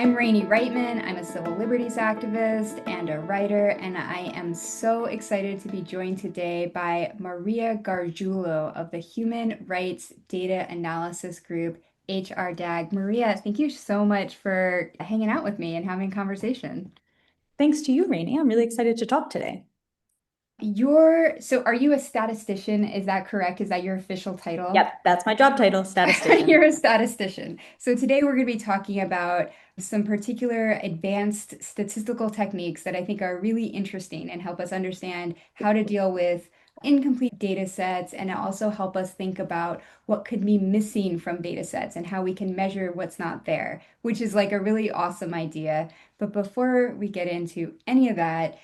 I'm Rainey Reitman. I'm a civil liberties activist and a writer, and I am so excited to be joined today by Maria Gargiulo of the Human Rights Data Analysis Group, HRDAG. Maria, thank you so much for hanging out with me and having a conversation. Thanks to you, Rainey. I'm really excited to talk today. So are you a statistician? Is that correct? Is that your official title? Yep, that's my job title, statistician. You're a statistician. So today we're going to be talking about some particular advanced statistical techniques that I think are really interesting and help us understand how to deal with incomplete data sets and also help us think about what could be missing from data sets and how we can measure what's not there, which is like a really awesome idea. But before we get into any of that,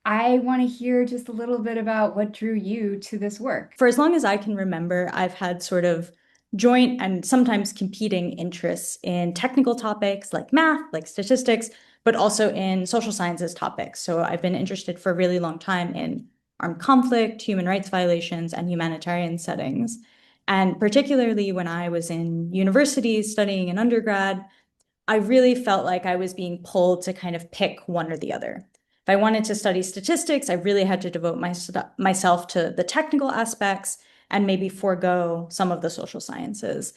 I want to hear just a little bit about what drew you to this work. For as long as I can remember, I've had sort of joint and sometimes competing interests in technical topics like math, like statistics, but also in social sciences topics. So I've been interested for a really long time in armed conflict, human rights violations, and humanitarian settings. And particularly when I was in university studying in undergrad, I really felt like I was being pulled to kind of pick one or the other. If I wanted to study statistics, I really had to devote myself to the technical aspects and maybe forego some of the social sciences.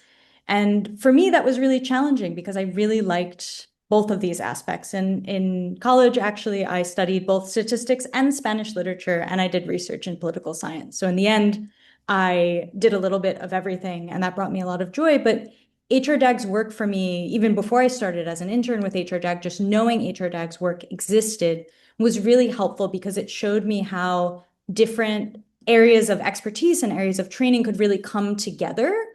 And for me, that was really challenging because I really liked both of these aspects. And in college, actually, I studied both statistics and Spanish literature, and I did research in political science. So in the end, I did a little bit of everything, and that brought me a lot of joy. But HRDAG's work for me, even before I started as an intern with HRDAG, just knowing HRDAG's work existed was really helpful because it showed me how different areas of expertise and areas of training could really come together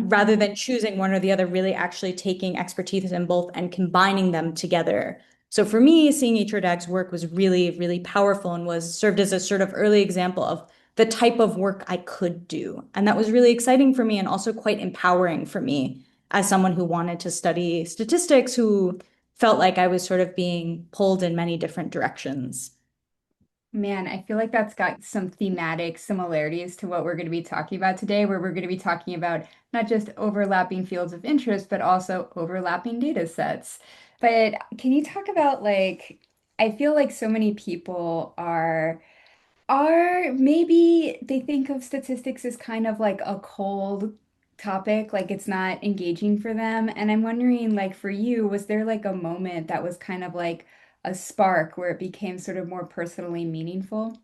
rather than choosing one or the other, really actually taking expertise in both and combining them together. So for me, seeing HRDAG's work was really, really powerful and was served as a sort of early example of the type of work I could do. And that was really exciting for me and also quite empowering for me as someone who wanted to study statistics, who felt like I was sort of being pulled in many different directions. Man, I feel like that's got some thematic similarities to what we're going to be talking about today, where we're going to be talking about not just overlapping fields of interest, but also overlapping data sets. But can you talk about like, I feel like so many people are maybe they think of statistics as kind of like a cold topic, like it's not engaging for them. And I'm wondering, like, for you, was there like a moment that was kind of like a spark where it became sort of more personally meaningful?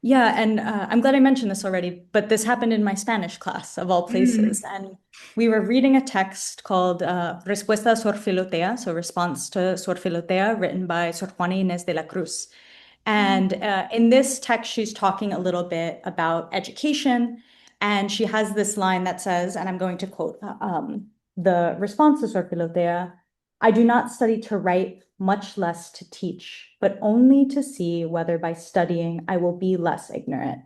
Yeah, and I'm glad I mentioned this already, but this happened in my Spanish class of all places. Mm. And we were reading a text called Respuesta a Sor Filotea, so Response to Sor Filotea, written by Sor Juana Inés de la Cruz. And in this text, she's talking a little bit about education. And she has this line that says, and I'm going to quote the response to Sor Filotea: I do not study to write, much less to teach, but only to see whether by studying I will be less ignorant.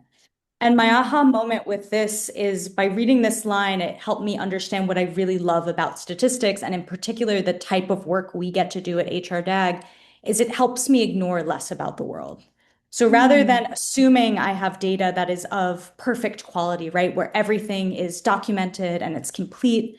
And my aha moment with this is by reading this line, it helped me understand what I really love about statistics, and in particular, the type of work we get to do at HRDAG, is it helps me ignore less about the world. So rather Mm. than assuming I have data that is of perfect quality, right, where everything is documented and it's complete,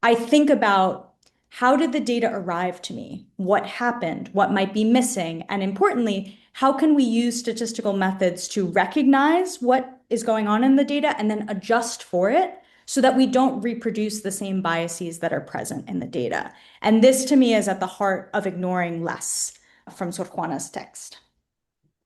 I think about how did the data arrive to me? What happened? What might be missing? And importantly, how can we use statistical methods to recognize what is going on in the data and then adjust for it so that we don't reproduce the same biases that are present in the data? And this to me is at the heart of ignoring less from Sor Juana's text.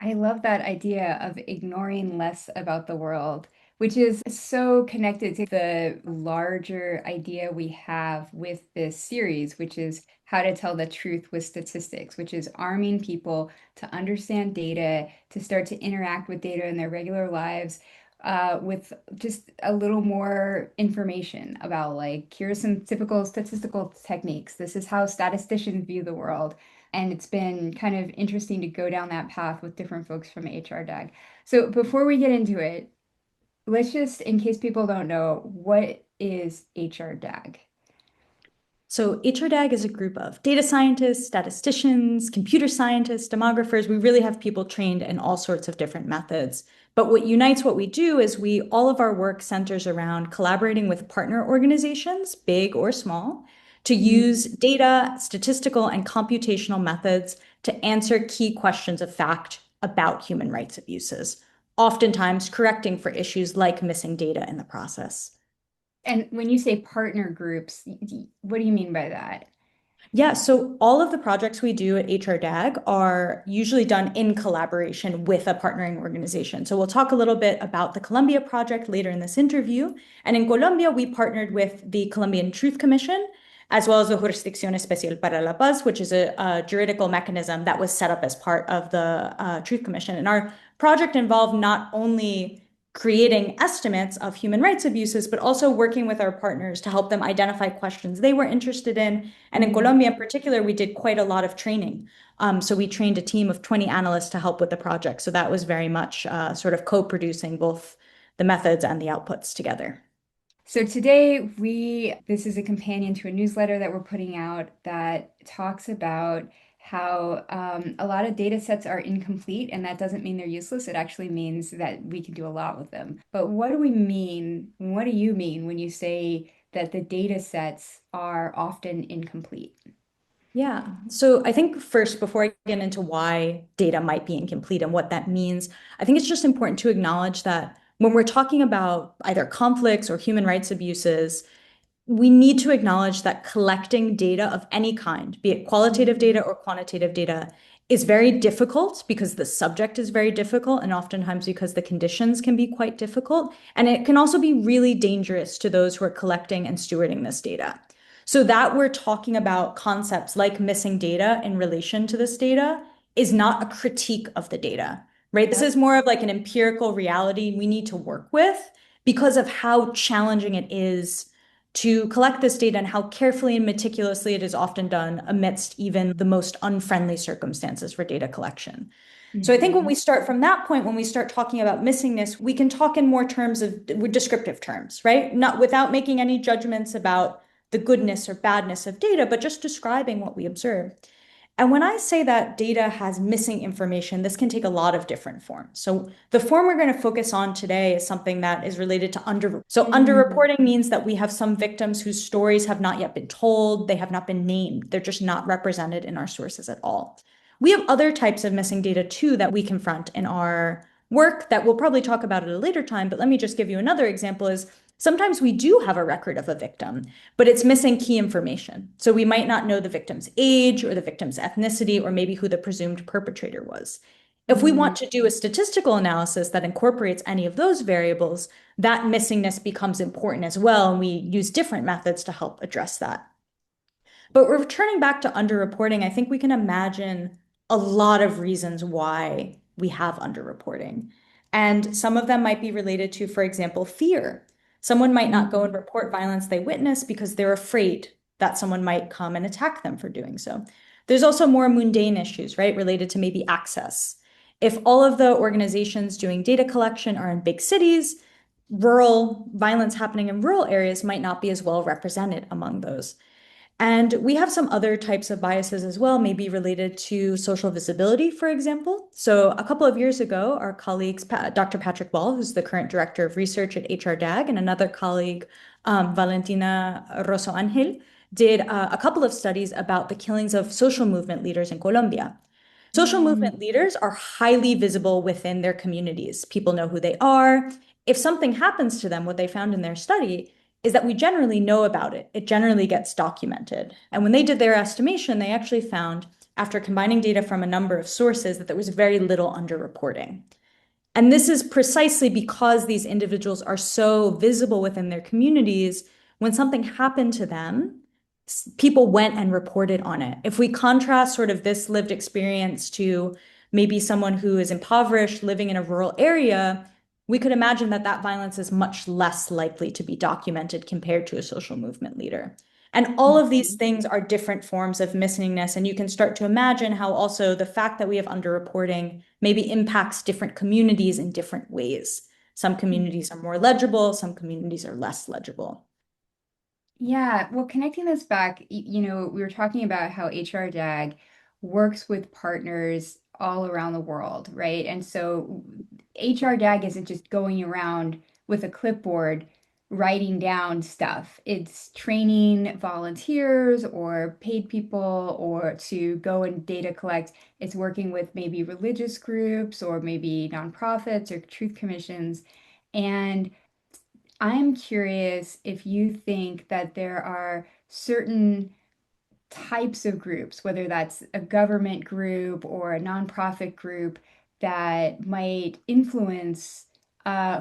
I love that idea of ignoring less about the world, which is so connected to the larger idea we have with this series, which is how to tell the truth with statistics, which is arming people to understand data, to start to interact with data in their regular lives, with just a little more information about, like, here's some typical statistical techniques. This is how statisticians view the world. And it's been kind of interesting to go down that path with different folks from HRDAG. So before we get into it, let's just, in case people don't know, what is HRDAG? So HRDAG is a group of data scientists, statisticians, computer scientists, demographers. We really have people trained in all sorts of different methods. But what unites what we do is all of our work centers around collaborating with partner organizations, big or small, to use data, statistical, and computational methods to answer key questions of fact about human rights abuses, oftentimes correcting for issues like missing data in the process. And when you say partner groups, what do you mean by that? Yeah, so all of the projects we do at HRDAG are usually done in collaboration with a partnering organization. So we'll talk a little bit about the Colombia project later in this interview. And in Colombia, we partnered with the Colombian Truth Commission, as well as the Jurisdicción Especial para la Paz, which is a juridical mechanism that was set up as part of the Truth Commission. And our project involved not only creating estimates of human rights abuses, but also working with our partners to help them identify questions they were interested in. And in Mhm. Colombia in particular, we did quite a lot of training. So we trained a team of 20 analysts to help with the project. So that was very much sort of co-producing both the methods and the outputs together. So today this is a companion to a newsletter that we're putting out that talks about how a lot of data sets are incomplete, and that doesn't mean they're useless. It actually means that we can do a lot with them. But what do we mean? What do you mean when you say that the data sets are often incomplete? Yeah. So I think first, before I get into why data might be incomplete and what that means, I think it's just important to acknowledge that when we're talking about either conflicts or human rights abuses, we need to acknowledge that collecting data of any kind, be it qualitative data Mhm. or quantitative data, is very difficult because the subject is very difficult and oftentimes because the conditions can be quite difficult. And it can also be really dangerous to those who are collecting and stewarding this data. So that we're talking about concepts like missing data in relation to this data is not a critique of the data, right? This Yep. is more of like an empirical reality we need to work with because of how challenging it is to collect this data and how carefully and meticulously it is often done amidst even the most unfriendly circumstances for data collection. So I think when Mhm. we start from that point, when we start talking about missingness, we can talk in more terms of descriptive terms, right? Not without making any judgments about the goodness or badness of data, but just describing what we observe. And when I say that data has missing information, this can take a lot of different forms. So the form we're going to focus on today is something that is related to under. So Mm. underreporting means that we have some victims whose stories have not yet been told, they have not been named, they're just not represented in our sources at all. We have other types of missing data too that we confront in our work that we'll probably talk about at a later time, but let me just give you another example is sometimes we do have a record of a victim, but it's missing key information. So we might not know the victim's age or the victim's ethnicity or maybe who the presumed perpetrator was. If we want Mm. to do a statistical analysis that incorporates any of those variables, that missingness becomes important as well, and we use different methods to help address that. But returning back to underreporting, I think we can imagine a lot of reasons why we have underreporting. And some of them might be related to, for example, fear. Someone might not go and Mhm. report violence they witness because they're afraid that someone might come and attack them for doing so. There's also more mundane issues, right, related to maybe access. If all of the organizations doing data collection are in big cities, rural violence happening in rural areas might not be as well represented among those. And we have some other types of biases as well, maybe related to social visibility, for example. So a couple of years ago, our colleagues, Dr. Patrick Ball, who's the current director of research at HRDAG, and another colleague, Valentina Rosso Angel, did a couple of studies about the killings of social movement leaders in Colombia. Social Mm. movement leaders are highly visible within their communities. People know who they are. If something happens to them, what they found in their study is that we generally know about it. It generally gets documented. And when they did their estimation, they actually found, after combining data from a number of sources, that there was very little underreporting. And this is precisely because these individuals are so visible within their communities. When something happened to them, people went and reported on it. If we contrast sort of this lived experience to maybe someone who is impoverished living in a rural area, we could imagine that that violence is much less likely to be documented compared to a social movement leader. And all of these Mhm. things are different forms of missingness. And you can start to imagine how also the fact that we have underreporting maybe impacts different communities in different ways. Some communities are more legible, some communities are less legible. Yeah, well, connecting this back, we were talking about how HRDAG works with partners all around the world, right? And so HRDAG isn't just going around with a clipboard writing down stuff. It's training volunteers or paid people or to go and data collect. It's working with maybe religious groups or maybe nonprofits or truth commissions. And I'm curious if you think that there are certain types of groups, whether that's a government group or a nonprofit group, that might influence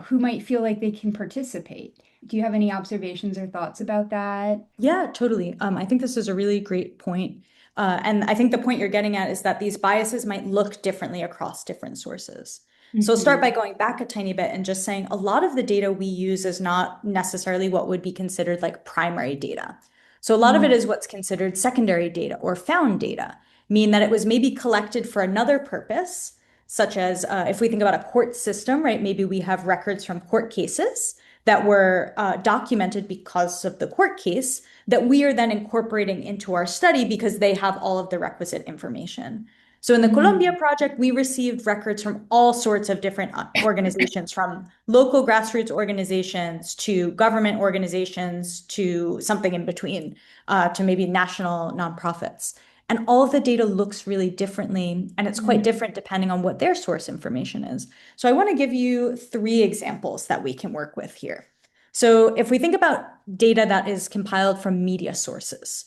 who might feel like they can participate. Do you have any observations or thoughts about that? Yeah, totally. I think this is a really great point. And I think the point you're getting at is that these biases might look differently across different sources. So I'll start by Hmm. going back a tiny bit and just saying a lot of the data we use is not necessarily what would be considered like primary data. So a lot of it is what's considered secondary data or found data, meaning that it was maybe collected for another purpose, such as if we think about a court system, right? Maybe we have records from court cases that were documented because of the court case that we are then incorporating into our study because they have all of the requisite information. So in the Colombia Mm. project, we received records from all sorts of different organizations, from local grassroots organizations to government organizations to something in between, to maybe national nonprofits. And all of the data looks really differently, and it's quite Mm. different depending on what their source information is. So I want to give you three examples that we can work with here. So if we think about data that is compiled from media sources,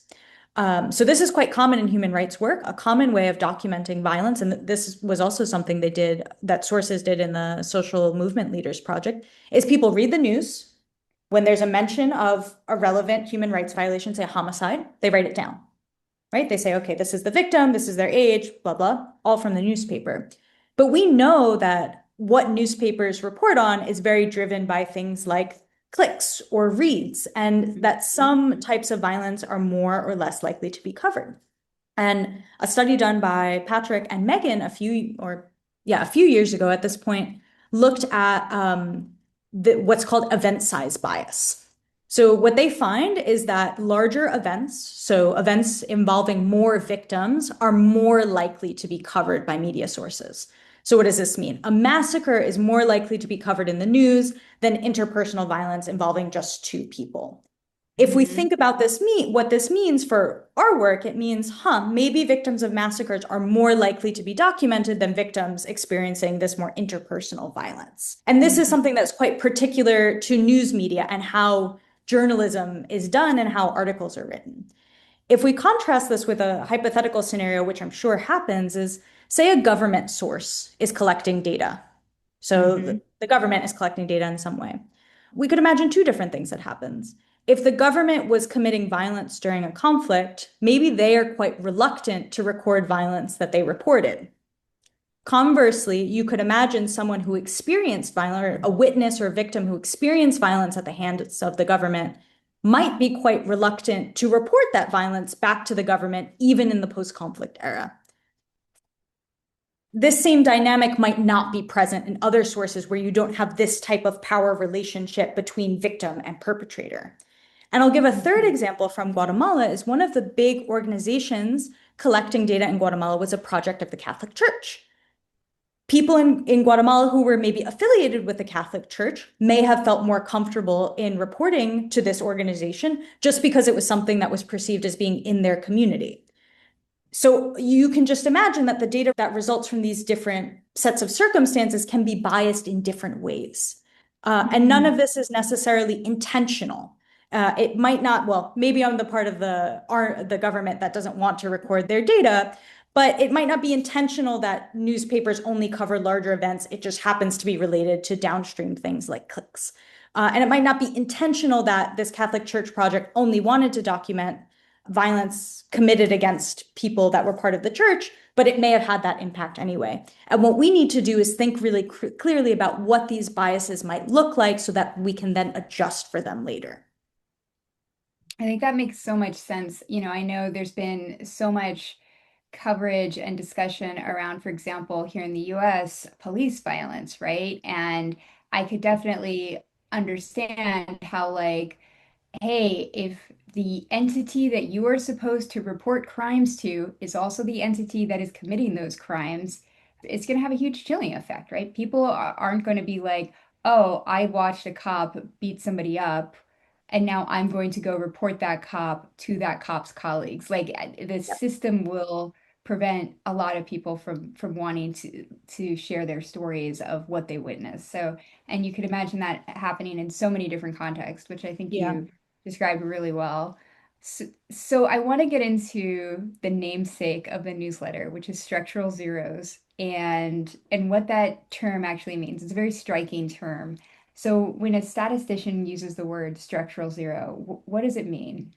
so this is quite common in human rights work, a common way of documenting violence, and this was also something they did, that sources did in the Social Movement Leaders Project, is people read the news. When there's a mention of a relevant human rights violation, say a homicide, they write it down, right? They say, okay, this is the victim, this is their age, blah, blah, all from the newspaper. But we know that what newspapers report on is very driven by things like clicks or reads, and that some types of violence are more or less likely to be covered. And a study done by Patrick and Megan a few years ago at this point looked at what's called event size bias. So what they find is that larger events, so events involving more victims, are more likely to be covered by media sources. So what does this mean? A massacre is more likely to be covered in the news than interpersonal violence involving just two people. If we Mhm. think about what this means for our work, it means, maybe victims of massacres are more likely to be documented than victims experiencing this more interpersonal violence. And this is Mhm. something that's quite particular to news media and how journalism is done and how articles are written. If we contrast this with a hypothetical scenario, which I'm sure happens, is say a government source is collecting data. So Mhm. the government is collecting data in some way. We could imagine two different things that happens. If the government was committing violence during a conflict, maybe they are quite reluctant to record violence that they reported. Conversely, you could imagine someone who experienced violence, or a witness or a victim who experienced violence at the hands of the government, might be quite reluctant to report that violence back to the government, even in the post-conflict era. This same dynamic might not be present in other sources where you don't have this type of power relationship between victim and perpetrator. And I'll give a third Mhm. example from Guatemala is one of the big organizations collecting data in Guatemala was a project of the Catholic Church. People in Guatemala who were maybe affiliated with the Catholic Church may have felt more comfortable in reporting to this organization just because it was something that was perceived as being in their community. So you can just imagine that the data that results from these different sets of circumstances can be biased in different ways. And none of Mhm. this is necessarily intentional. It might not, well, maybe on the part of the government that doesn't want to record their data, but it might not be intentional that newspapers only cover larger events. It just happens to be related to downstream things like clicks. And it might not be intentional that this Catholic Church project only wanted to document violence committed against people that were part of the church, but it may have had that impact anyway. And what we need to do is think really clearly about what these biases might look like so that we can then adjust for them later. I think that makes so much sense. I know there's been so much coverage and discussion around, for example, here in the US, police violence, right? And I could definitely understand how, like, hey, if the entity that you are supposed to report crimes to is also the entity that is committing those crimes, it's going to have a huge chilling effect, right? People aren't going to be like, oh, I watched a cop beat somebody up, and now I'm going to go report that cop to that cop's colleagues. Like the Yep. system will prevent a lot of people from wanting to share their stories of what they witnessed. So, and you could imagine that happening in so many different contexts, which I think Yeah. you described really well. So I want to get into the namesake of the newsletter, which is structural zeros, and what that term actually means. It's a very striking term. So when a statistician uses the word structural zero, what does it mean?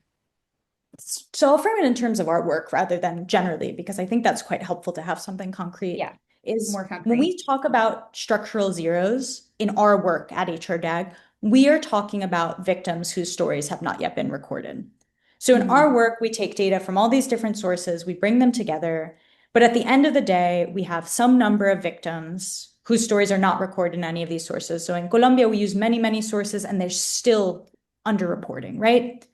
So I'll frame it in terms of our work rather than generally, because I think that's quite helpful to have something concrete. Yeah, Is more when concrete. we talk about structural zeros in our work at HRDAG, we are talking about victims whose stories have not yet been recorded. So in our Hmm. work, we take data from all these different sources, we bring them together, but at the end of the day, we have some number of victims whose stories are not recorded in any of these sources. So in Colombia, we use many, many sources and they're still underreporting, right?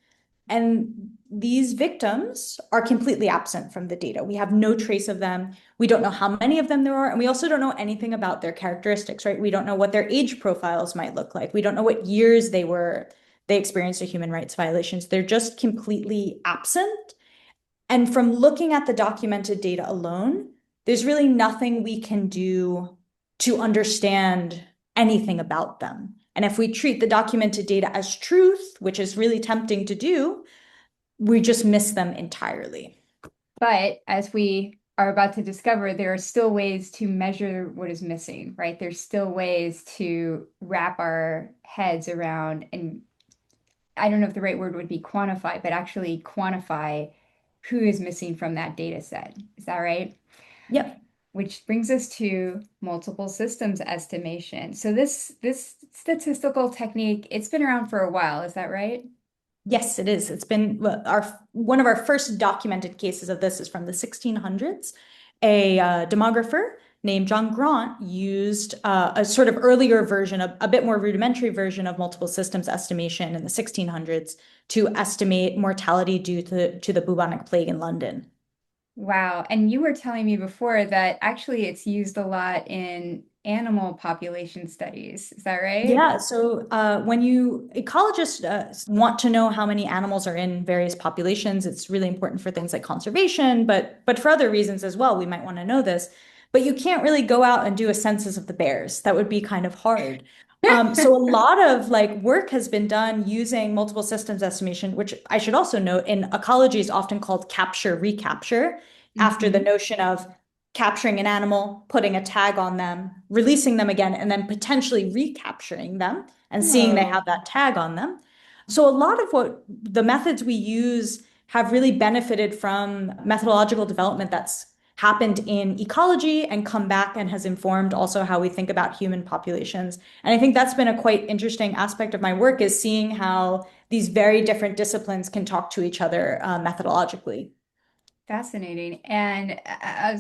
And these victims are completely absent from the data. We have no trace of them. We don't know how many of them there are. And we also don't know anything about their characteristics, right? We don't know what their age profiles might look like. We don't know what years they experienced a human rights violations. They're just completely absent. And from looking at the documented data alone, there's really nothing we can do to understand anything about them. And if we treat the documented data as truth, which is really tempting to do, we just miss them entirely. But as we are about to discover, there are still ways to measure what is missing, right? There's still ways to wrap our heads around, and I don't know if the right word would be quantify, but actually quantify who is missing from that data set. Is that right? Yep. Which brings us to multiple systems estimation. So this statistical technique, it's been around for a while, is that right? Yes, it is. It's been our one of our first documented cases of this is from the 1600s. A demographer named John Grant used a sort of earlier version, a bit more rudimentary version of multiple systems estimation in the 1600s to estimate mortality due to the bubonic plague in London. Wow. And you were telling me before that actually it's used a lot in animal population studies. Is that right? Yeah, so when you ecologists want to know how many animals are in various populations, it's really important for things like conservation, but for other reasons as well, we might want to know this. But you can't really go out and do a census of the bears. That would be kind of hard. So a lot of like work has been done using multiple systems estimation, which I should also note in ecology is often called capture recapture, after the Hmm. notion of capturing an animal, putting a tag on them, releasing them again, and then potentially recapturing them and seeing they Whoa. have that tag on them. So a lot of what the methods we use have really benefited from methodological development that's happened in ecology and come back and has informed also how we think about human populations. And I think that's been a quite interesting aspect of my work is seeing how these very different disciplines can talk to each other methodologically. Fascinating. And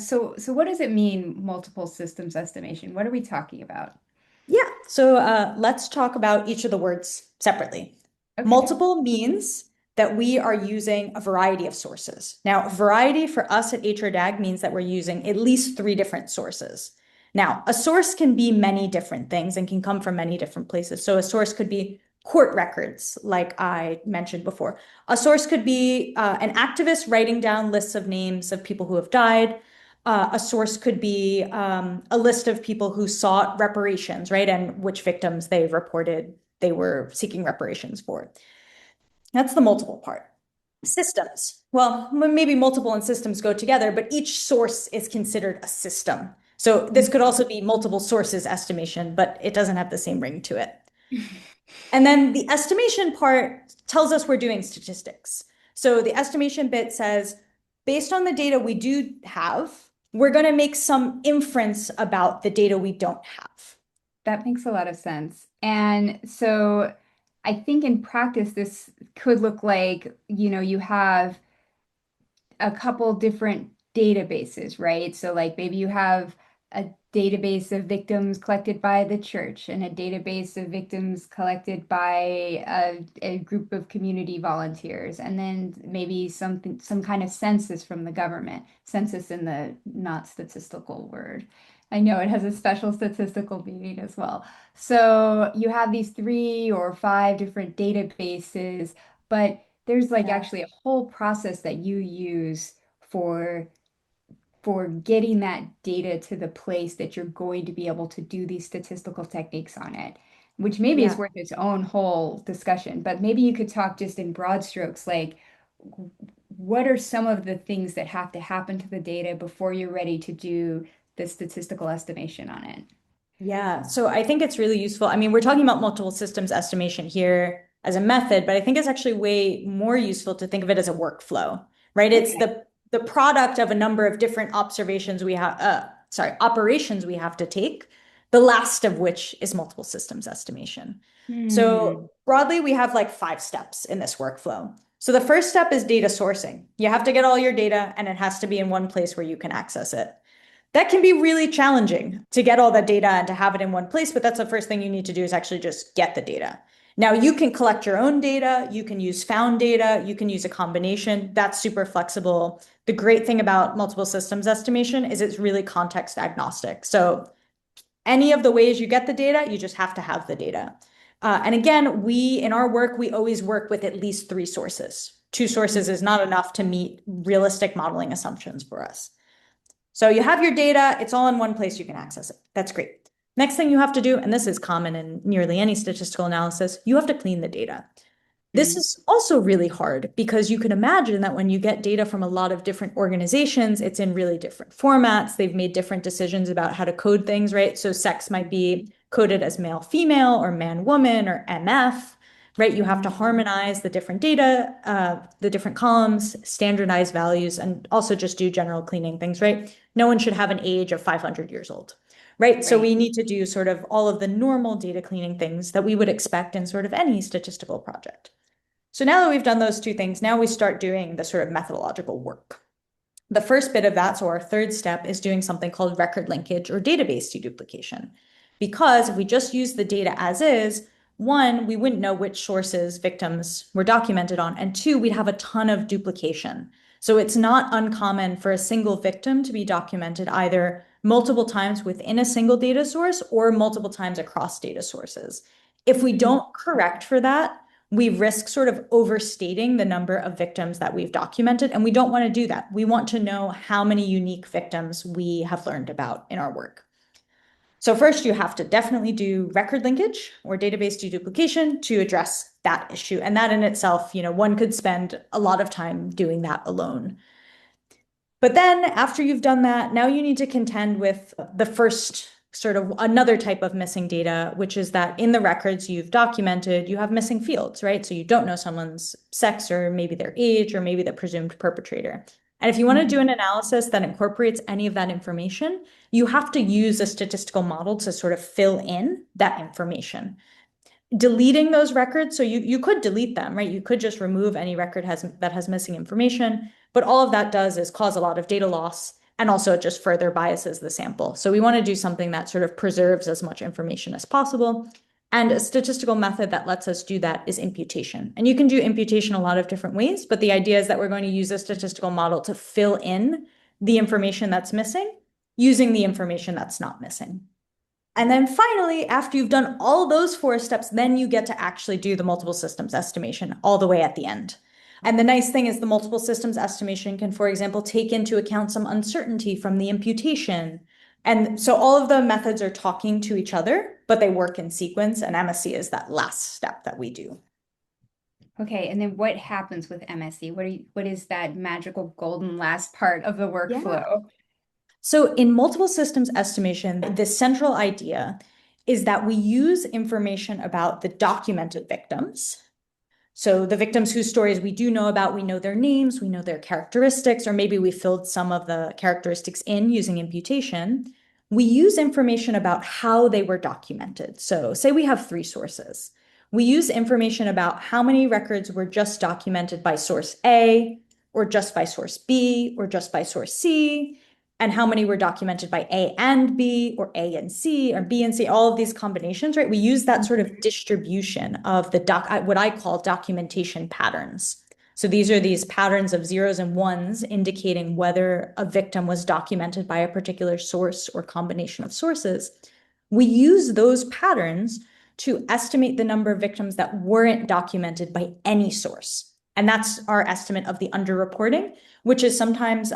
so what does it mean, multiple systems estimation? What are we talking about? Yeah, so let's talk about each of the words separately. Okay. Multiple means that we are using a variety of sources. Now, variety for us at HRDAG means that we're using at least three different sources. Now, a source can be many different things and can come from many different places. So a source could be court records, like I mentioned before. A source could be an activist writing down lists of names of people who have died. A source could be a list of people who sought reparations, right? And which victims they reported they were seeking reparations for. That's the multiple part. Systems. Well, maybe multiple and systems go together, but each source is considered a system. So this could also be multiple sources estimation, but it doesn't have the same ring to it. And then the estimation part tells us we're doing statistics. So the estimation bit says, based on the data we do have, we're going to make some inference about the data we don't have. That makes a lot of sense. And so I think in practice, this could look like, you have a couple different databases, right? So, like, maybe you have a database of victims collected by the church and a database of victims collected by a group of community volunteers, and then maybe some kind of census from the government, census in the not statistical word. I know it has a special statistical meaning as well. So you have these three or five different databases, but there's like Yeah. actually a whole process that you use for getting that data to the place that you're going to be able to do these statistical techniques on it, which maybe is Yeah. worth its own whole discussion. But maybe you could talk just in broad strokes, like what are some of the things that have to happen to the data before you're ready to do the statistical estimation on it? Yeah, so I think it's really useful. I mean, we're talking about multiple systems estimation here as a method, but I think it's actually way more useful to think of it as a workflow, right? It's Okay. the product of a number of different operations we have to take, the last of which is multiple systems estimation. So Hmm. broadly, we have like 5 steps in this workflow. So the first step is data sourcing. You have to get all your data and it has to be in one place where you can access it. That can be really challenging to get all that data and to have it in one place, but that's the first thing you need to do is actually just get the data. Now, you can collect your own data, you can use found data, you can use a combination. That's super flexible. The great thing about multiple systems estimation is it's really context agnostic. So, any of the ways you get the data, you just have to have the data. And again, in our work, we always work with at least 3 sources. 2 sources is not enough to meet realistic modeling assumptions for us. So you have your data, it's all in one place, you can access it. That's great. Next thing you have to do, and this is common in nearly any statistical analysis, you have to clean the data. This Hmm. is also really hard because you can imagine that when you get data from a lot of different organizations, it's in really different formats. They've made different decisions about how to code things, right? So sex might be coded as male, female, or man, woman, or MF, right? You have to harmonize the different data, the different columns, standardize values, and also just do general cleaning things, right? No one should have an age of 500 years old. Right. So Right. we need to do sort of all of the normal data cleaning things that we would expect in sort of any statistical project. So now that we've done those 2 things, now we start doing the sort of methodological work. The first bit of that, so our third step, is doing something called record linkage or database deduplication. Because if we just use the data as is, one, we wouldn't know which sources victims were documented on, and two, we'd have a ton of duplication. So it's not uncommon for a single victim to be documented either multiple times within a single data source or multiple times across data sources. If we Hmm. don't correct for that, we risk sort of overstating the number of victims that we've documented, and we don't want to do that. We want to know how many unique victims we have learned about in our work. So first, you have to definitely do record linkage or database deduplication to address that issue. And that in itself, one could spend a lot of time doing that alone. But then after you've done that, now you need to contend with the first sort of another type of missing data, which is that in the records you've documented, you have missing fields, right? So you don't know someone's sex or maybe their age or maybe the presumed perpetrator. And if you want to do an analysis that incorporates any of that information, you have to use a statistical model to sort of fill in that information. Deleting those records, so you could delete them, right? You could just remove any record that has missing information, but all of that does is cause a lot of data loss, and also it just further biases the sample. So we want to do something that sort of preserves as much information as possible. And a statistical method that lets us do that is imputation. And you can do imputation a lot of different ways, but the idea is that we're going to use a statistical model to fill in the information that's missing using the information that's not missing. And then finally, after you've done all those 4 steps, then you get to actually do the multiple systems estimation all the way at the end. And the nice thing is the multiple systems estimation can, for example, take into account some uncertainty from the imputation. And so all of the methods are talking to each other, but they work in sequence. And MSC is that last step that we do. Okay, and then what happens with MSE? What is that magical golden last part of the Yeah. workflow? So in multiple systems estimation, the central idea is that we use information about the documented victims. So the victims whose stories we do know about, we know their names, we know their characteristics, or maybe we filled some of the characteristics in using imputation. We use information about how they were documented. So say we have 3 sources. We use information about how many records were just documented by source A, or just by source B, or just by source C, and how many were documented by A and B, or A and C, or B and C, all of these combinations, right? We use that sort of distribution of what I call documentation patterns. So these are these patterns of zeros and ones indicating whether a victim was documented by a particular source or combination of sources. We use those patterns to estimate the number of victims that weren't documented by any source. And that's our estimate of the underreporting, which is sometimes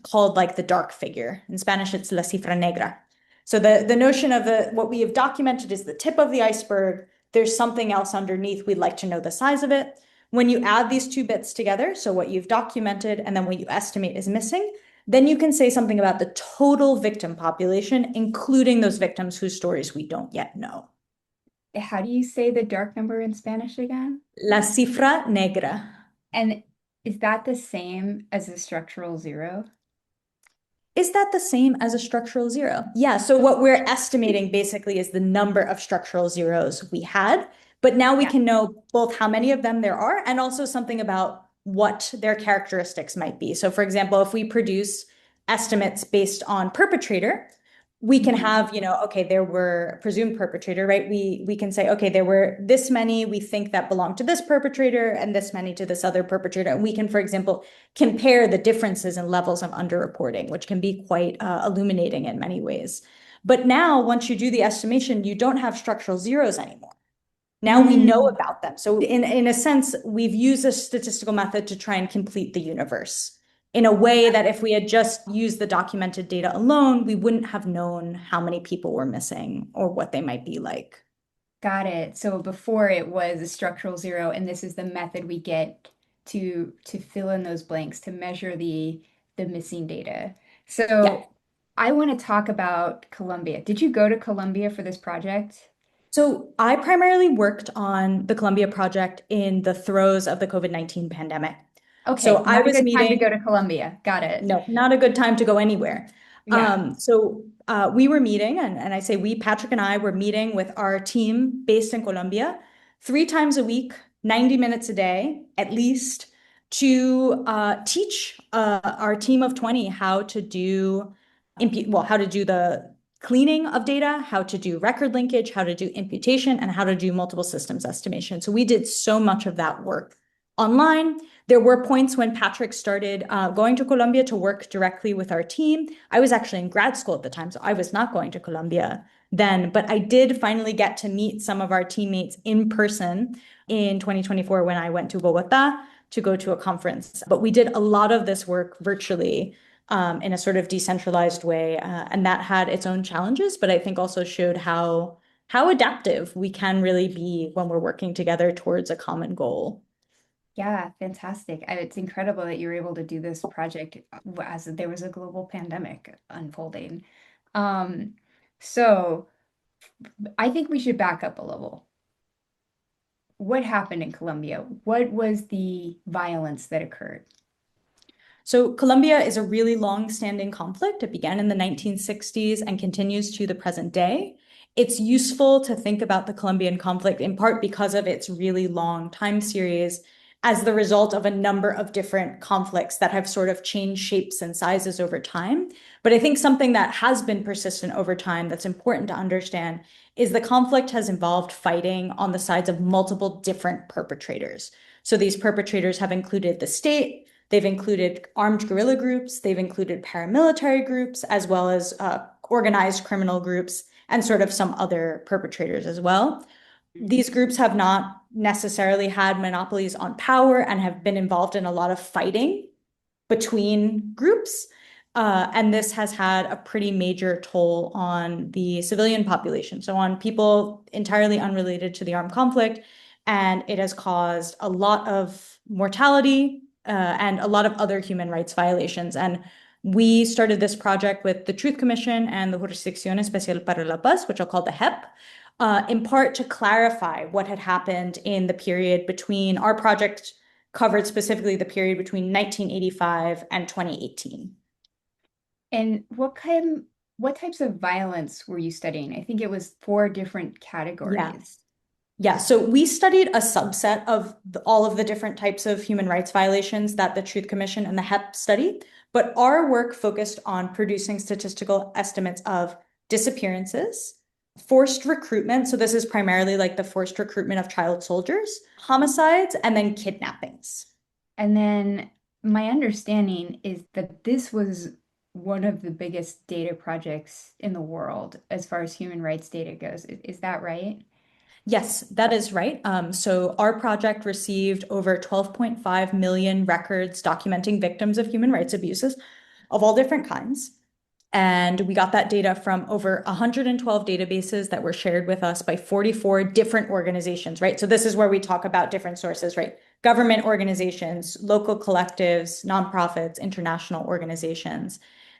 called like the dark figure. In Spanish, it's la cifra negra. So the notion of what we have documented is the tip of the iceberg. There's something else underneath. We'd like to know the size of it. When you add these two bits together, so what you've documented and then what you estimate is missing, then you can say something about the total victim population, including those victims whose stories we don't yet know. How do you say the dark number in Spanish again? La cifra negra. And is that the same as a structural zero? Is that the same as a structural zero? Yeah, so what we're estimating basically is the number of structural zeros we had, but now we Yeah. can know both how many of them there are and also something about what their characteristics might be. So for example, if we produce estimates based on perpetrator, we can Mhm. have, okay, there were presumed perpetrator, right? We can say, okay, there were this many we think that belong to this perpetrator and this many to this other perpetrator. And we can, for example, compare the differences in levels of underreporting, which can be quite illuminating in many ways. But now, once you do the estimation, you don't have structural zeros anymore. Now we know Mm. about them. So in a sense, we've used a statistical method to try and complete the universe in a way that if we had just used the documented data alone, we wouldn't have known how many people were missing or what they might be like. Got it. So before it was a structural zero, and this is the method we get to fill in those blanks, to measure the missing data. Yeah. So I want to talk about Colombia. Did you go to Colombia for this project? So I primarily worked on the Columbia project in the throes of the COVID-19 pandemic. So Okay, I not a was good time to go meeting. to Colombia. Got it. No, not a good time to go anywhere. Yeah. We were meeting, and I say we, Patrick and I, were meeting with our team based in Colombia 3 times a week, 90 minutes a day, at least, to teach our team of 20 how to do, how to do the cleaning of data, how to do record linkage, how to do imputation, and how to do multiple systems estimation. So we did so much of that work online. There were points when Patrick started going to Colombia to work directly with our team. I was actually in grad school at the time, so I was not going to Colombia then, but I did finally get to meet some of our teammates in person in 2024 when I went to Bogota to go to a conference. But we did a lot of this work virtually in a sort of decentralized way, and that had its own challenges, but I think also showed how adaptive we can really be when we're working together towards a common goal. Yeah, fantastic. It's incredible that you were able to do this project as there was a global pandemic unfolding. Um, so I think we should back up a level. What happened in Colombia? What was the violence that occurred? So Colombia is a really long-standing conflict. It began in the 1960s and continues to the present day. It's useful to think about the Colombian conflict in part because of its really long time series as the result of a number of different conflicts that have sort of changed shapes and sizes over time. But I think something that has been persistent over time that's important to understand is the conflict has involved fighting on the sides of multiple different perpetrators. So these perpetrators have included the state, they've included armed guerrilla groups, they've included paramilitary groups, as well as organized criminal groups and sort of some other perpetrators as well. These groups have not necessarily had monopolies on power and have been involved in a lot of fighting between groups. And this has had a pretty major toll on the civilian population, so on people entirely unrelated to the armed conflict. And it has caused a lot of mortality and a lot of other human rights violations. And we started this project with the Truth Commission and the Jurisdicción Especial para la Paz, which I'll call the HEP, in part to clarify what had happened in the period between our project covered specifically the period between 1985 and 2018. And what types of violence were you studying? I think it was four different Yeah. categories. Yeah, so we studied a subset of all of the different types of human rights violations that the Truth Commission and the HEP study, but our work focused on producing statistical estimates of disappearances, forced recruitment. So this is primarily like the forced recruitment of child soldiers, homicides, and then kidnappings. And then my understanding is that this was one of the biggest data projects in the world as far as human rights data goes. Is that right? Yes, that is right. So our project received over 12.5 million records documenting victims of human rights abuses of all different kinds. And we got that data from over 112 databases that were shared with us by 44 different organizations, right? So this is where we talk about different sources, right? Government organizations, local collectives, nonprofits, international organizations.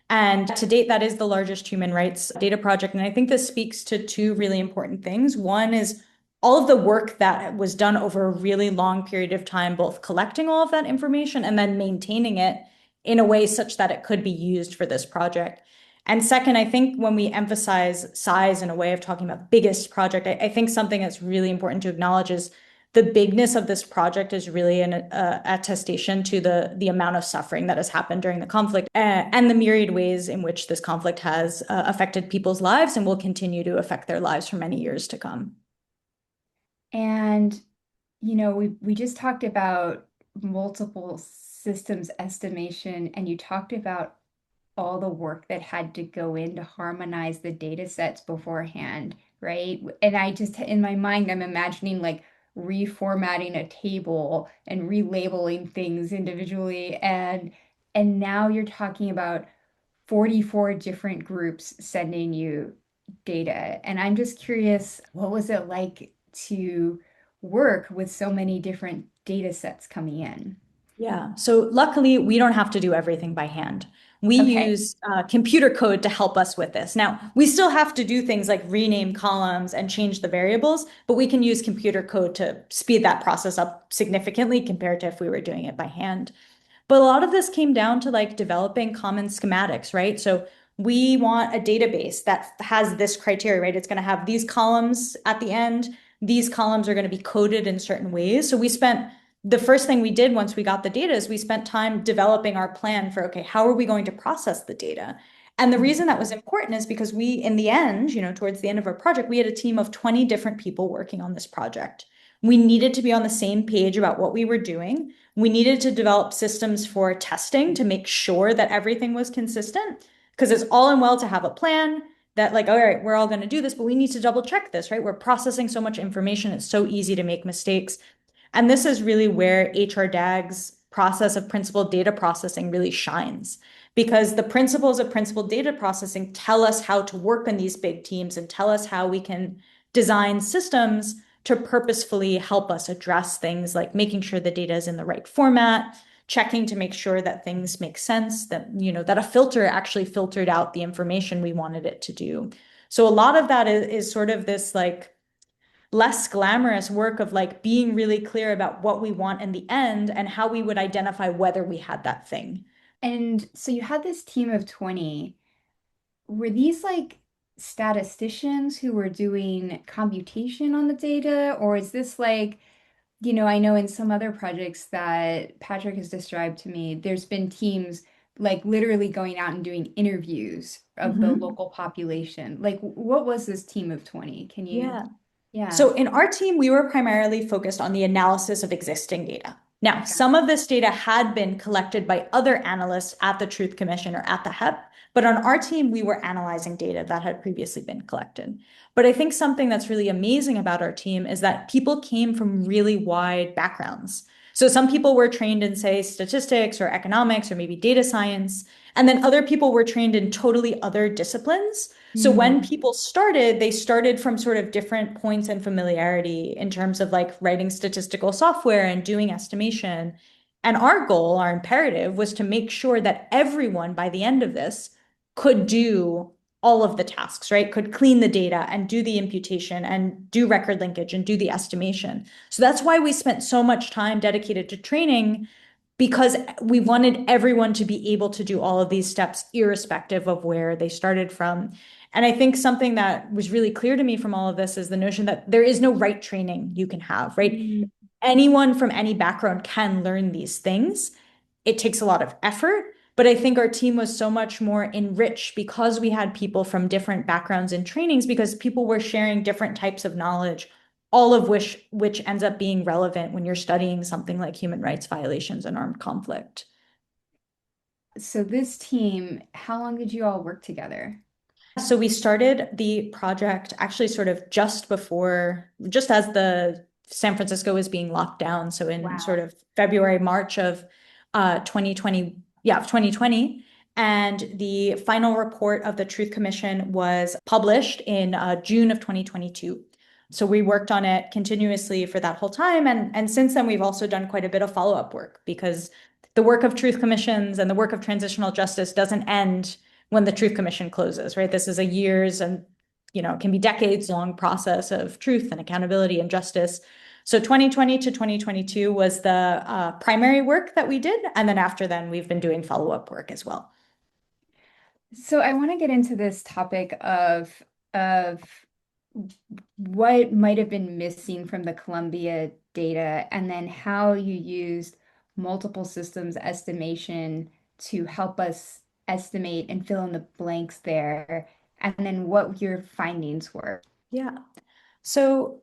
And to date, that is the largest human rights data project. And I think this speaks to two really important things. One is all of the work that was done over a really long period of time, both collecting all of that information and then maintaining it in a way such that it could be used for this project. And second, I think when we emphasize size in a way of talking about biggest project, I think something that's really important to acknowledge is the bigness of this project is really an attestation to the amount of suffering that has happened during the conflict and the myriad ways in which this conflict has affected people's lives and will continue to affect their lives for many years to come. And we just talked about multiple systems estimation, and you talked about all the work that had to go in to harmonize the data sets beforehand, right? And I just, in my mind, I'm imagining like reformatting a table and relabeling things individually. And now you're talking about 44 different groups sending you data. And I'm just curious, what was it like to work with so many different data sets coming in? Yeah. So luckily, we don't have to do everything by hand. We Okay. use computer code to help us with this. Now, we still have to do things like rename columns and change the variables, but we can use computer code to speed that process up significantly compared to if we were doing it by hand. But a lot of this came down to like developing common schematics, right? So we want a database that has this criteria, right? It's going to have these columns at the end. These columns are going to be coded in certain ways. So we spent the first thing we did once we got the data is we spent time developing our plan for, okay, how are we going to process the data? And the reason that was important is because we, in the end, towards the end of our project, we had a team of 20 different people working on this project. We needed to be on the same page about what we were doing. We needed to develop systems for testing to make sure that everything was consistent because it's all in well to have a plan that like, all right, we're all going to do this, but we need to double check this, right? We're processing so much information. It's so easy to make mistakes. And this is really where HRDAG's process of principled data processing really shines because the principles of principled data processing tell us how to work in these big teams and tell us how we can design systems to purposefully help us address things like making sure the data is in the right format, checking to make sure that things make sense, that, that a filter actually filtered out the information we wanted it to do. So a lot of that is sort of this like less glamorous work of like being really clear about what we want in the end and how we would identify whether we had that thing. And so you had this team of 20. Were these like statisticians who were doing computation on the data, or is this like, I know in some other projects that Patrick has described to me, there's been teams like literally going out and doing interviews of the Mhm. local population. Like, what was this team of 20? Can you? Yeah. Yeah. So in our team, we were primarily focused on the analysis of existing data. Now, Okay. some of this data had been collected by other analysts at the Truth Commission or at the HEP, but on our team, we were analyzing data that had previously been collected. But I think something that's really amazing about our team is that people came from really wide backgrounds. So some people were trained in, say, statistics or economics or maybe data science, and then other people were trained in totally other disciplines. So when Mm. people started, they started from sort of different points and familiarity in terms of like writing statistical software and doing estimation. And our goal, our imperative was to make sure that everyone by the end of this could do all of the tasks, right? Could clean the data and do the imputation and do record linkage and do the estimation. So that's why we spent so much time dedicated to training because we wanted everyone to be able to do all of these steps irrespective of where they started from. And I think something that was really clear to me from all of this is the notion that there is no right training you can have, right? Mm. Anyone from any background can learn these things. It takes a lot of effort, but I think our team was so much more enriched because we had people from different backgrounds and trainings because people were sharing different types of knowledge all of which ends up being relevant when you're studying something like human rights violations and armed conflict. So this team, how long did you all work together? So we started the project actually sort of just as the San Francisco was being locked down. So in sort Wow. of February, March of 2020, yeah, of 2020. And the final report of the Truth Commission was published in June of 2022. So we worked on it continuously for that whole time. And since then, we've also done quite a bit of follow-up work because the work of truth commissions and the work of transitional justice doesn't end when the Truth Commission closes, right? This is a years and, can be decades long process of truth and accountability and justice. So 2020 to 2022 was the primary work that we did. And then after then, we've been doing follow-up work as well. So I want to get into this topic of what might have been missing from the Colombia data, and then how you used multiple systems estimation to help us estimate and fill in the blanks there, and then what your findings were. Yeah. So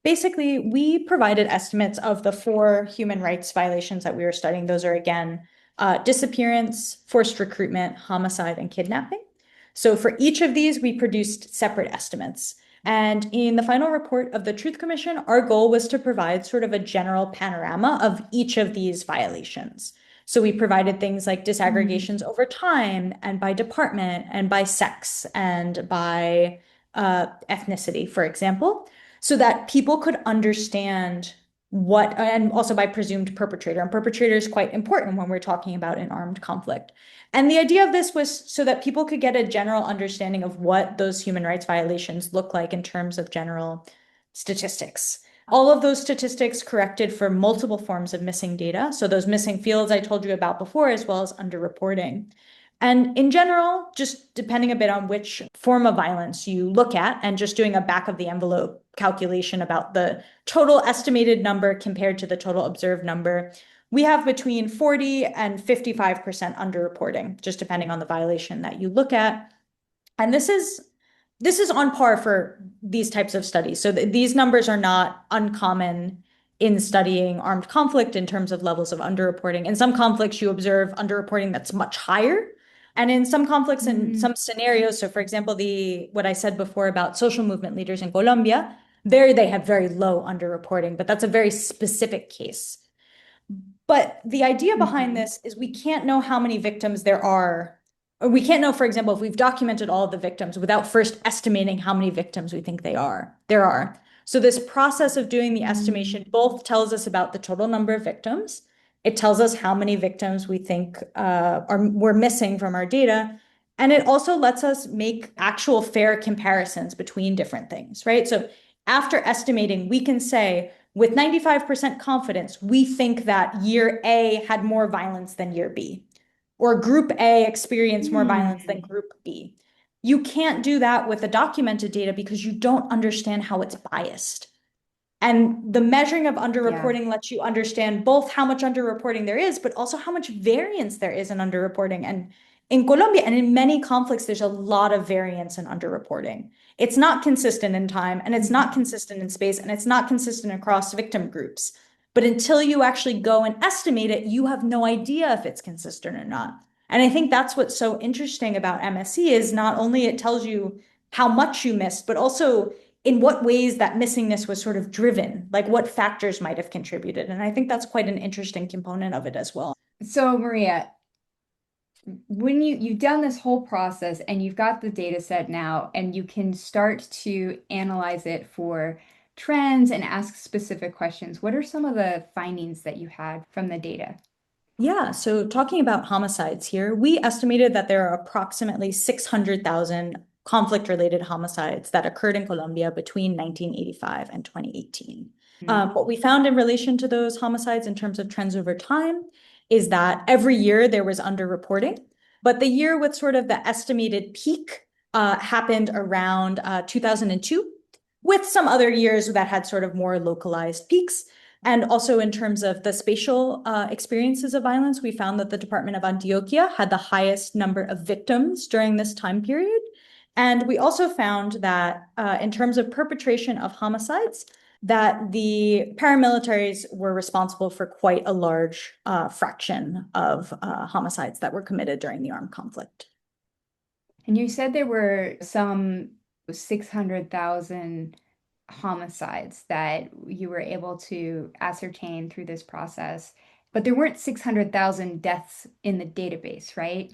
basically, we provided estimates of the 4 human rights violations that we were studying. Those are, again, disappearance, forced recruitment, homicide, and kidnapping. So for each of these, we produced separate estimates. And in the final report of the Truth Commission, our goal was to provide sort of a general panorama of each of these violations. So we provided things like disaggregations over time and by department and by sex and by ethnicity, for example, so that people could understand and also by presumed perpetrator. And perpetrator is quite important when we're talking about an armed conflict. And the idea of this was so that people could get a general understanding of what those human rights violations look like in terms of general statistics. All of those statistics corrected for multiple forms of missing data. So those missing fields I told you about before, as well as underreporting. And in general, just depending a bit on which form of violence you look at, and just doing a back of the envelope calculation about the total estimated number compared to the total observed number, we have between 40 and 55% underreporting, just depending on the violation that you look at. And this is on par for these types of studies. So these numbers are not uncommon in studying armed conflict in terms of levels of underreporting. In some conflicts, you observe underreporting that's much higher. And in some conflicts and some scenarios, so for example, what I said before about social movement leaders in Colombia, there they have very low underreporting, but that's a very specific case. But the idea behind this is we can't know how many victims there are, or we can't know, for example, if we've documented all of the victims without first estimating how many victims we think there are. So this process of doing the estimation both tells us about the total number of victims. It tells us how many victims we think we're missing from our data. And it also lets us make actual fair comparisons between different things, right? So after estimating, we can say, with 95% confidence, we think that year A had more violence than year B, or group A experienced more violence than group B. You can't do that with the documented data because you don't understand how it's biased. And the measuring of underreporting lets you understand both how much underreporting there is, but also how much variance there is in underreporting. And in Colombia and in many conflicts, there's a lot of variance in underreporting. It's not consistent in time, and it's not consistent in space, and it's not consistent across victim groups. But until you actually go and estimate it, you have no idea if it's consistent or not. And I think that's what's so interesting about MSE is not only it tells you how much you missed, but also in what ways that missingness was sort of driven, like what factors might have contributed. And I think that's quite an interesting component of it as well. So Maria, when you've done this whole process and you've got the data set now and you can start to analyze it for trends and ask specific questions, what are some of the findings that you had from the data? Yeah, so talking about homicides here, we estimated that there are approximately 600,000 conflict-related homicides that occurred in Colombia between 1985 and 2018. What we found in relation to those homicides in terms of trends over time is that every year there was underreporting, but the year with sort of the estimated peak happened around 2002, with some other years that had sort of more localized peaks. And also in terms of the spatial experiences of violence, we found that the Department of Antioquia had the highest number of victims during this time period. And we also found that in terms of perpetration of homicides, that the paramilitaries were responsible for quite a large fraction of homicides that were committed during the armed conflict. And you said there were some 600,000 homicides that you were able to ascertain through this process, but there weren't 600,000 deaths in the database, right?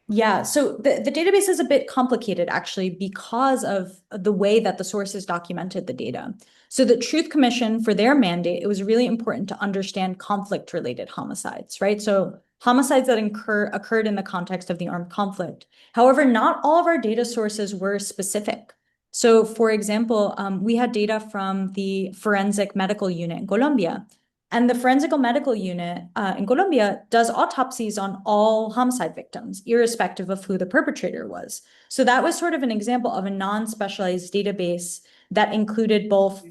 Yeah, so the database is a bit complicated actually because of the way that the sources documented the data. So the Truth Commission, for their mandate, it was really important to understand conflict-related homicides, right? So homicides that occurred in the context of the armed conflict. However, not all of our data sources were specific. So for example, we had data from the forensic medical unit in Colombia. And the forensic medical unit in Colombia does autopsies on all homicide victims, irrespective of who the perpetrator was. So that was sort of an example of a non-specialized database that included both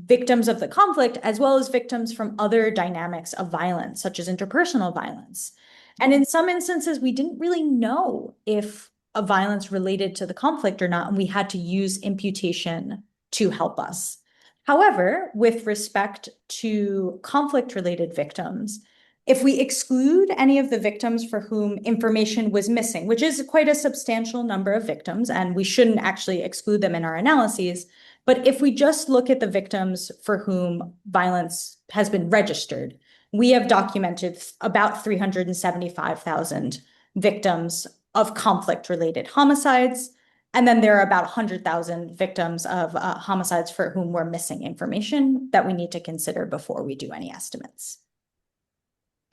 victims of the conflict as well as victims from other dynamics of violence, such as interpersonal violence. And in some instances, we didn't really know if a violence related to the conflict or not, and we had to use imputation to help us. However, with respect to conflict-related victims, if we exclude any of the victims for whom information was missing, which is quite a substantial number of victims, and we shouldn't actually exclude them in our analyses, but if we just look at the victims for whom violence has been registered, we have documented about 375,000 victims of conflict-related homicides. And then there are about 100,000 victims of homicides for whom we're missing information that we need to consider before we do any estimates.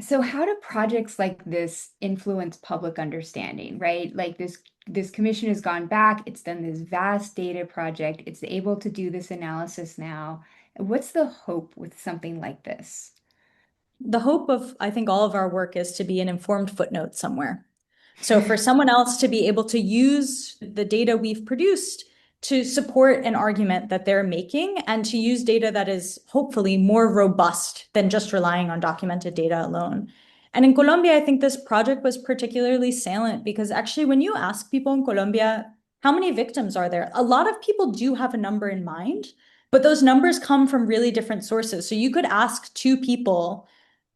So how do projects like this influence public understanding, right? Like this commission has gone back, it's done this vast data project, it's able to do this analysis now. What's the hope with something like this? The hope of, I think, all of our work is to be an informed footnote somewhere. So for someone else to be able to use the data we've produced to support an argument that they're making and to use data that is hopefully more robust than just relying on documented data alone. And in Colombia, I think this project was particularly salient because actually when you ask people in Colombia, how many victims are there? A lot of people do have a number in mind, but those numbers come from really different sources. So you could ask two people,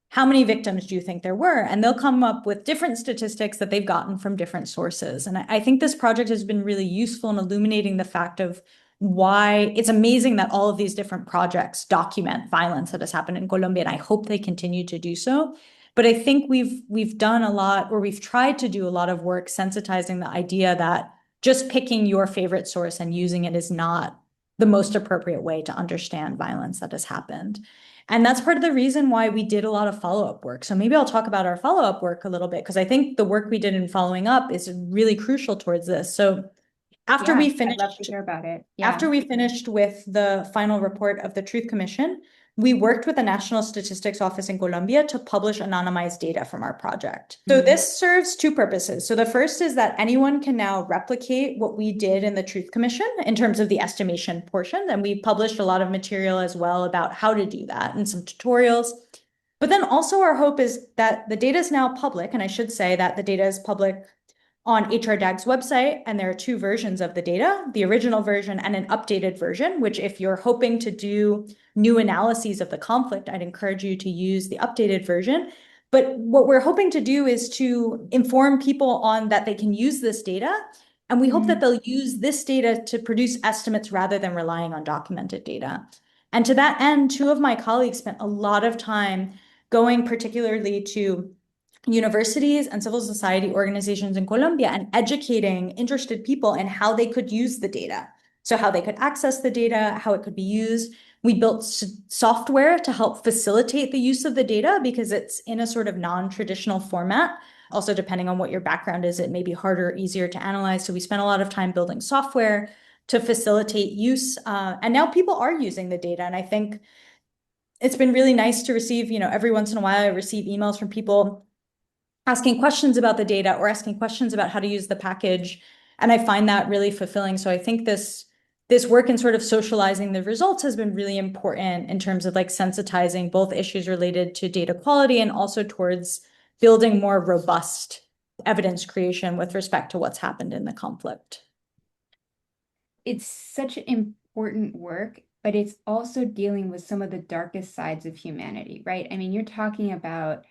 how many victims do you think there were? And they'll come up with different statistics that they've gotten from different sources. And I think this project has been really useful in illuminating the fact of why it's amazing that all of these different projects document violence that has happened in Colombia. And I hope they continue to do so. But I think we've done a lot, or we've tried to do a lot of work sensitizing the idea that just picking your favorite source and using it is not the most appropriate way to understand violence that has happened. And that's part of the reason why we did a lot of follow-up work. So maybe I'll talk about our follow-up work a little bit, because I think the work we did in following up is really crucial towards this. So after Yeah, we I'd love to finished hear about it. after Yeah. we finished with the final report of the Truth Commission, we worked with the National Statistics Office in Colombia to publish anonymized data from our project. So Mhm. this serves two purposes. So the first is that anyone can now replicate what we did in the Truth Commission in terms of the estimation portion. And we published a lot of material as well about how to do that and some tutorials. But then also our hope is that the data is now public, and I should say that the data is public on HRDAG's website, and there are two versions of the data, the original version and an updated version, which if you're hoping to do new analyses of the conflict, I'd encourage you to use the updated version. But what we're hoping to do is to inform people on that they can use this data, and we hope that Mhm. they'll use this data to produce estimates rather than relying on documented data. And to that end, two of my colleagues spent a lot of time going particularly to universities and civil society organizations in Colombia and educating interested people in how they could use the data. So how they could access the data, how it could be used. We built software to help facilitate the use of the data because it's in a sort of non-traditional format. Also, depending on what your background is, it may be harder or easier to analyze. So we spent a lot of time building software to facilitate use. And now people are using the data. And I think it's been really nice to receive, every once in a while, I receive emails from people asking questions about the data or asking questions about how to use the package. And I find that really fulfilling. So I think this work in sort of socializing the results has been really important in terms of like sensitizing both issues related to data quality and also towards building more robust evidence creation with respect to what's happened in the conflict. It's such important work. but it's also dealing with some of the darkest sides of humanity, right? I mean, you're talking about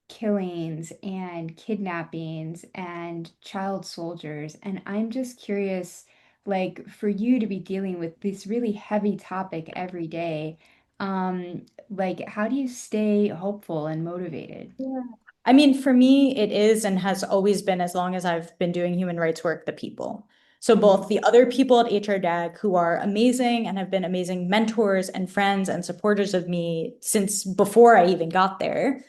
killings and kidnappings and child soldiers. And I'm just curious, like, for you to be dealing with this really heavy topic every day, like, how do you stay hopeful and motivated? Yeah. I mean, for me, it is and has always been, as long as I've been doing human rights work, the people. So both Mhm. the other people at HRDAG who are amazing and have been amazing mentors and friends and supporters of me since before I even got there,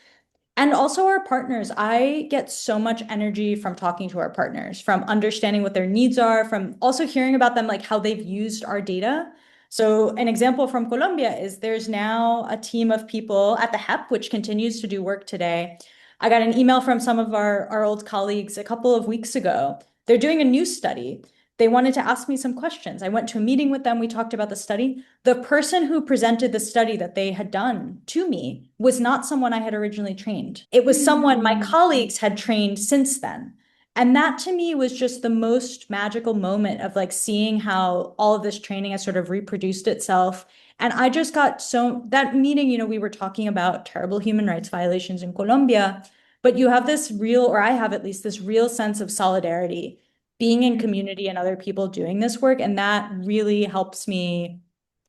and also our partners. I get so much energy from talking to our partners, from understanding what their needs are, from also hearing about them, like how they've used our data. So an example from Colombia is there's now a team of people at the HEP, which continues to do work today. I got an email from some of our old colleagues a couple of weeks ago. They're doing a new study. They wanted to ask me some questions. I went to a meeting with them. We talked about the study. The person who presented the study that they had done to me was not someone I had originally trained. It was someone my Mm. colleagues had trained since then. And that to me was just the most magical moment of like seeing how all of this training has sort of reproduced itself. And I just got so that meeting, we were talking about terrible human rights violations in Colombia, but you have this real, or I have at least this real sense of solidarity being in community and other people doing this work. And that really helps me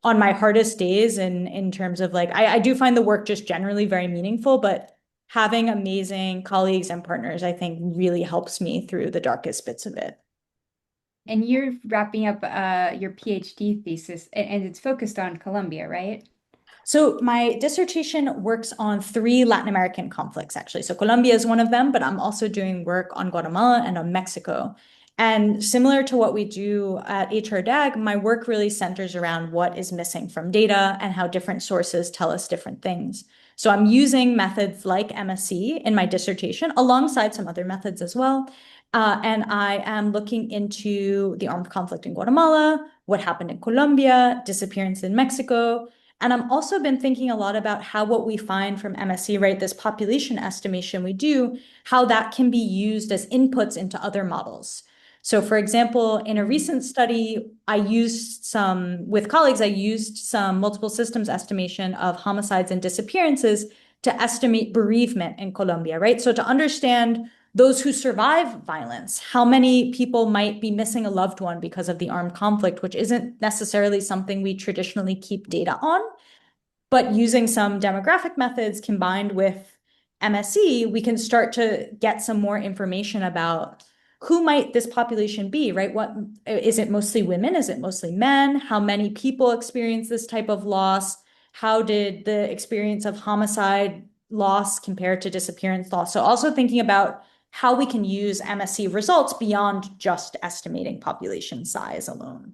on my hardest days in terms of like I do find the work just generally very meaningful, but having amazing colleagues and partners, I think really helps me through the darkest bits of it. And you're wrapping up your PhD thesis, and it's focused on Colombia, right? So my dissertation works on three Latin American conflicts, actually. So Colombia is one of them, but I'm also doing work on Guatemala and on Mexico. And similar to what we do at HRDAG, my work really centers around what is missing from data and how different sources tell us different things. So I'm using methods like MSC in my dissertation alongside some other methods as well. And I am looking into the armed conflict in Guatemala, what happened in Colombia, disappearance in Mexico, and I've also been thinking a lot about how what we find from MSC, right, this population estimation we do, how that can be used as inputs into other models. So for example, in a Mm. recent study, with colleagues, I used some multiple systems estimation of homicides and disappearances to estimate bereavement in Colombia, right? So to understand those who survive violence, how many people might be missing a loved one because of the armed conflict, which isn't necessarily something we traditionally keep data on. But using some demographic methods combined with MSE, we can start to get some more information about who might this population be, right? What is it, mostly women? Is it mostly men? How many people experience this type of loss? How did the experience of homicide loss compare to disappearance loss? So also thinking about how we can use MSE results beyond just estimating population size alone.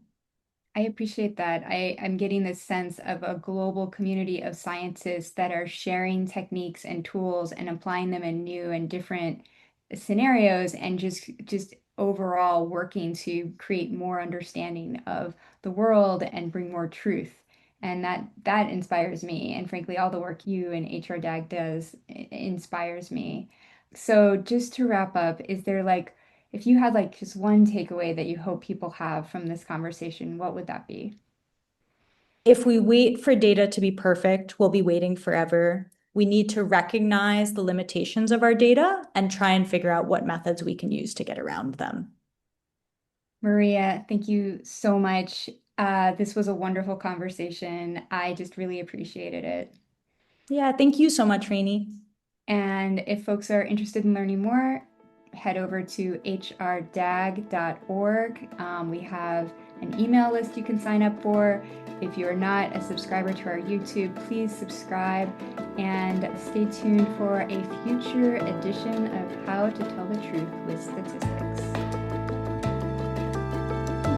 I appreciate that. I'm getting this sense of a global community of scientists that are sharing techniques and tools and applying them in new and different scenarios and just overall working to create more understanding of the world and bring more truth. And that inspires me. And frankly, all the work you and HRDAG does inspires me. So just to wrap up, is there like if you had like just one takeaway that you hope people have from this conversation, what would that be? If we wait for data to be perfect, we'll be waiting forever. We need to recognize the limitations of our data and try and figure out what methods we can use to get around them. Maria, thank you so much. This was a wonderful conversation. I just really appreciated it. Yeah, thank you so much, Rainey. And if folks are interested in learning more, head over to hrdag.org. We have an email list you can sign up for. If you're not a subscriber to our YouTube, please subscribe and stay tuned for a future edition of How to Tell the Truth with Statistics.